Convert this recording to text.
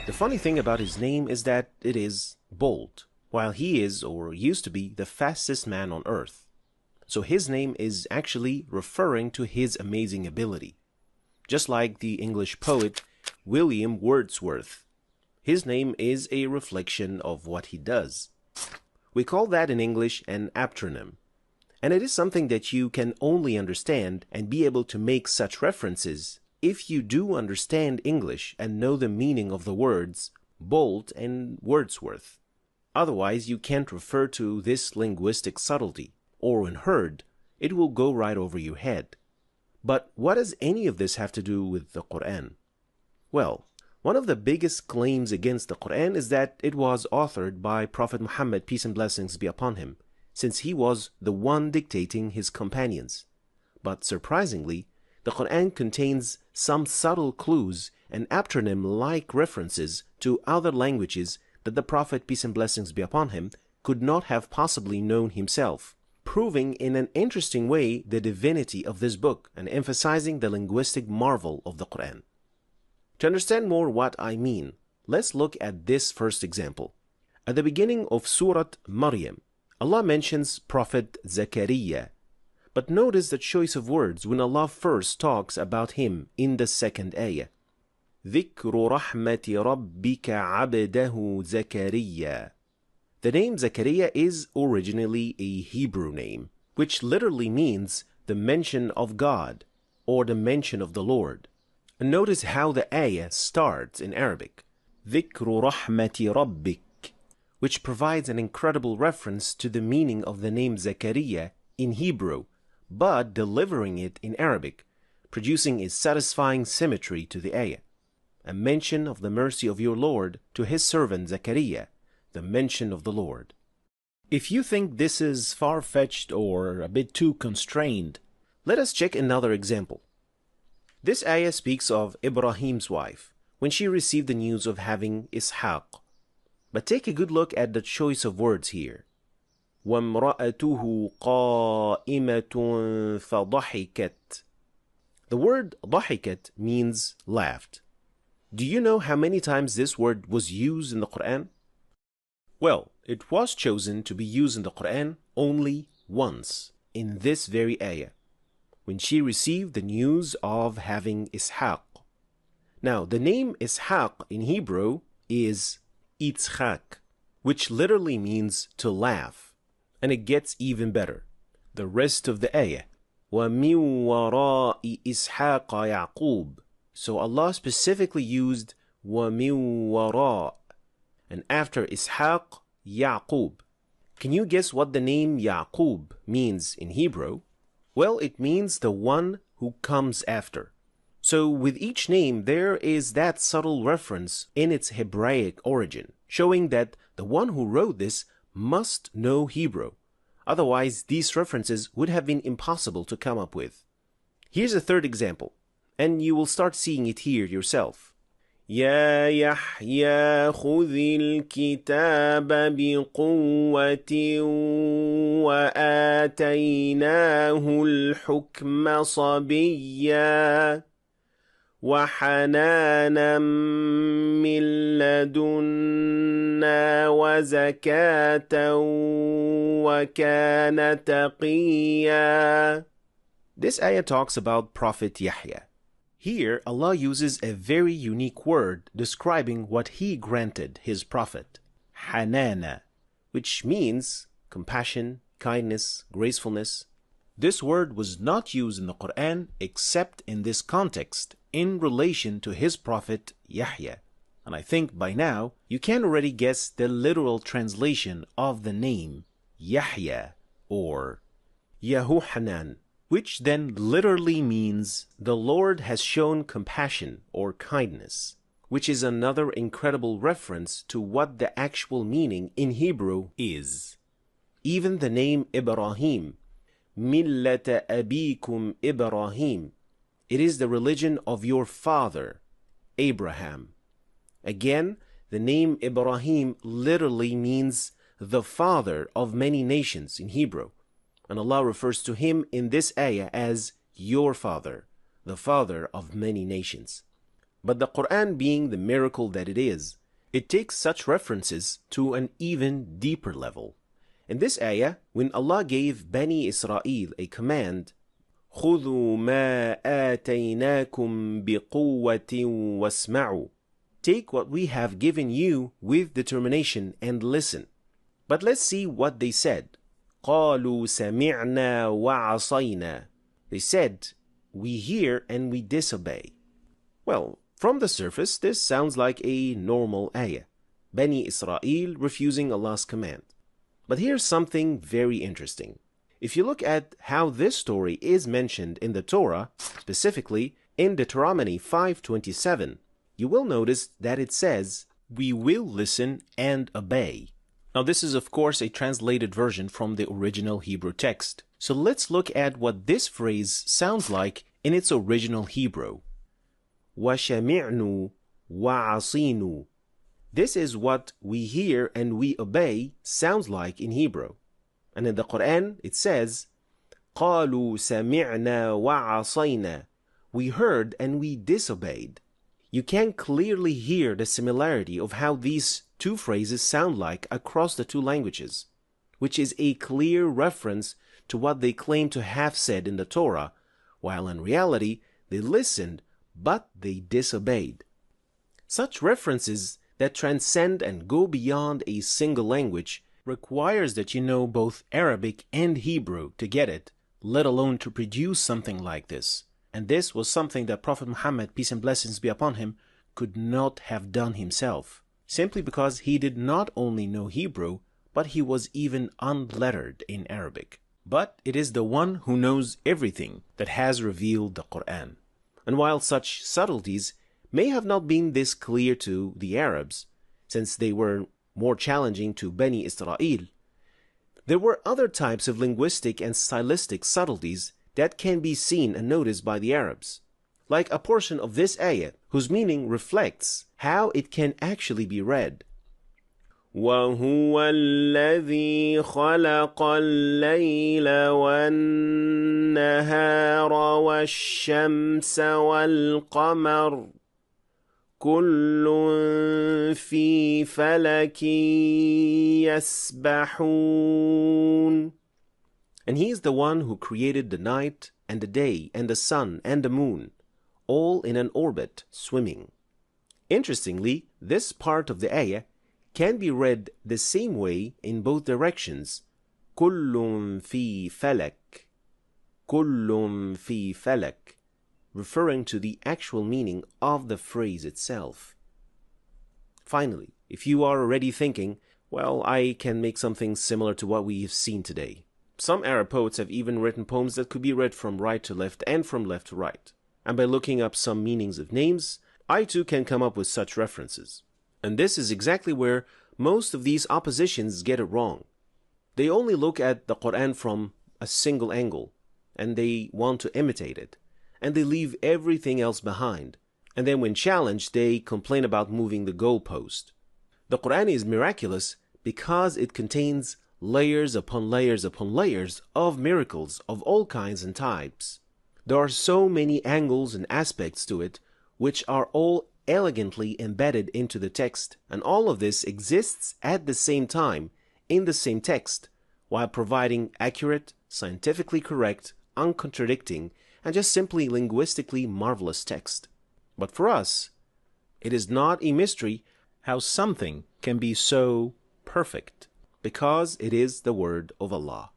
The funny thing about his name is that it is bold, while he is or used to be the fastest man on earth. So his name is actually referring to his amazing ability. Just like the English poet William Wordsworth. His name is a reflection of what he does. We call that in English an aptronym. And it is something that you can only understand and be able to make such references if you do understand English and know the meaning of the words Bolt and Wordsworth. Otherwise, you can't refer to this linguistic subtlety, or when heard, it will go right over your head. But what does any of this have to do with the Quran? Well, one of the biggest claims against the Quran is that it was authored by Prophet Muhammad, peace and blessings be upon him, since he was the one dictating his companions. But surprisingly, the Quran contains some subtle clues and aptronym-like references to other languages that the Prophet, peace and blessings be upon him, could not have possibly known himself, proving in an interesting way the divinity of this book and emphasizing the linguistic marvel of the Quran. To understand more what I mean, let's look at this first example. At the beginning of Surah Maryam, Allah mentions Prophet Zakaria. But notice the choice of words when Allah first talks about him in the second ayah. ذِكْرُ رَحْمَةِ رَبِّكَ عَبْدَهُ زَكَرِيَّا. The name Zakaria is originally a Hebrew name, which literally means the mention of God, or the mention of the Lord. And notice how the ayah starts in Arabic. ذِكْرُ رَحْمَةِ رَبِّكَ, which provides an incredible reference to the meaning of the name Zakaria in Hebrew, but delivering it in Arabic, producing a satisfying symmetry to the ayah. A mention of the mercy of your Lord to his servant Zakaria, the mention of the Lord. If you think this is far-fetched or a bit too constrained, let us check another example. This ayah speaks of Ibrahim's wife, when she received the news of having Ishaq. But take a good look at the choice of words here. وَامْرَأَتُهُ قَائِمَةٌ فَضَحِكَتْ. The word ضحكت means laughed. Do you know how many times this word was used in the Quran? Well, it was chosen to be used in the Quran only once, in this very ayah, when she received the news of having Ishaq. Now, the name Ishaq in Hebrew is Yitzchak, which literally means to laugh. And it gets even better. The rest of the ayah. وَمِن وَرَاءِ إِسْحَاقَ يَعْقُوبَ. So Allah specifically used وَمِن وَرَاء. And after Ishaq, Yaqub. Can you guess what the name Yaqub means in Hebrew? Well, it means the one who comes after. So with each name, there is that subtle reference in its Hebraic origin, showing that the one who wrote this must know Hebrew. Otherwise, these references would have been impossible to come up with. Here's a third example, and you will start seeing it here yourself. يا يحيى خذ الكتاب بقوة وآتيناه الحكم صبيا وحنانا من لدنا وزكاة وكان تقيا. This ayah talks about Prophet Yahya. Here, Allah uses a very unique word describing what He granted His Prophet, Hanana, which means compassion, kindness, gracefulness. This word was not used in the Quran except in this context, in relation to His Prophet Yahya. And I think by now, you can already guess the literal translation of the name Yahya or Yahuhanan, which then literally means the Lord has shown compassion or kindness, which is another incredible reference to what the actual meaning in Hebrew is. Even the name Ibrahim, Millata Abikum Ibrahim, it is the religion of your father, Abraham. Again, the name Ibrahim literally means the father of many nations in Hebrew. And Allah refers to him in this ayah as your father, the father of many nations. But the Quran being the miracle that it is, it takes such references to an even deeper level. In this ayah, when Allah gave Bani Israel a command, خُذُوا مَا آتَيْنَاكُمْ بِقُوَّةٍ وَاسْمَعُوا, take what we have given you with determination and listen. But let's see what they said. قَالُوا سَمِعْنَا وَعَصَيْنَا. They said, we hear and we disobey. Well, from the surface, this sounds like a normal ayah. Bani Israel refusing Allah's command. But here's something very interesting. If you look at how this story is mentioned in the Torah, specifically in Deuteronomy 5:27, you will notice that it says, we will listen and obey. Now this is of course a translated version from the original Hebrew text. So let's look at what this phrase sounds like in its original Hebrew. وَشَمِعْنُوا وَعَصِينُوا. This is what we hear and we obey sounds like in Hebrew. And in the Quran it says, قَالُوا سَمِعْنَا وَعَصَيْنَا. We heard and we disobeyed. You can clearly hear the similarity of how these two phrases sound like across the two languages, which is a clear reference to what they claim to have said in the Torah, while in reality they listened but they disobeyed. Such references that transcend and go beyond a single language requires that you know both Arabic and Hebrew to get it, let alone to produce something like this. And this was something that Prophet Muhammad, peace and blessings be upon him, could not have done himself, simply because he did not only know Hebrew, but he was even unlettered in Arabic. But it is the one who knows everything that has revealed the Quran. And while such subtleties may have not been this clear to the Arabs, since they were more challenging to Bani Israel, there were other types of linguistic and stylistic subtleties that can be seen and noticed by the Arabs, like a portion of this ayah whose meaning reflects how it can actually be read. وَهُوَ الَّذِي خَلَقَ اللَّيْلَ وَالنَّهَارَ وَالشَّمْسَ وَالْقَمَرَ كُلٌّ فِي فَلَكٍ يَسْبَحُونَ. And he is the one who created the night and the day and the sun and the moon, all in an orbit, swimming. Interestingly, this part of the ayah can be read the same way in both directions. كُلٌّ فِي فَلَكٍ. كُلٌّ فِي فَلَكٍ, referring to the actual meaning of the phrase itself. Finally, if you are already thinking, well, I can make something similar to what we have seen today. Some Arab poets have even written poems that could be read from right to left and from left to right. And by looking up some meanings of names, I too can come up with such references. And this is exactly where most of these oppositions get it wrong. They only look at the Quran from a single angle, and they want to imitate it, and they leave everything else behind. And then when challenged, they complain about moving the goalpost. The Quran is miraculous because it contains layers upon layers upon layers of miracles of all kinds and types. There are so many angles and aspects to it, which are all elegantly embedded into the text, and all of this exists at the same time in the same text, while providing accurate, scientifically correct, uncontradicting, and just simply linguistically marvelous text. But for us, it is not a mystery how something can be so perfect, because it is the word of Allah.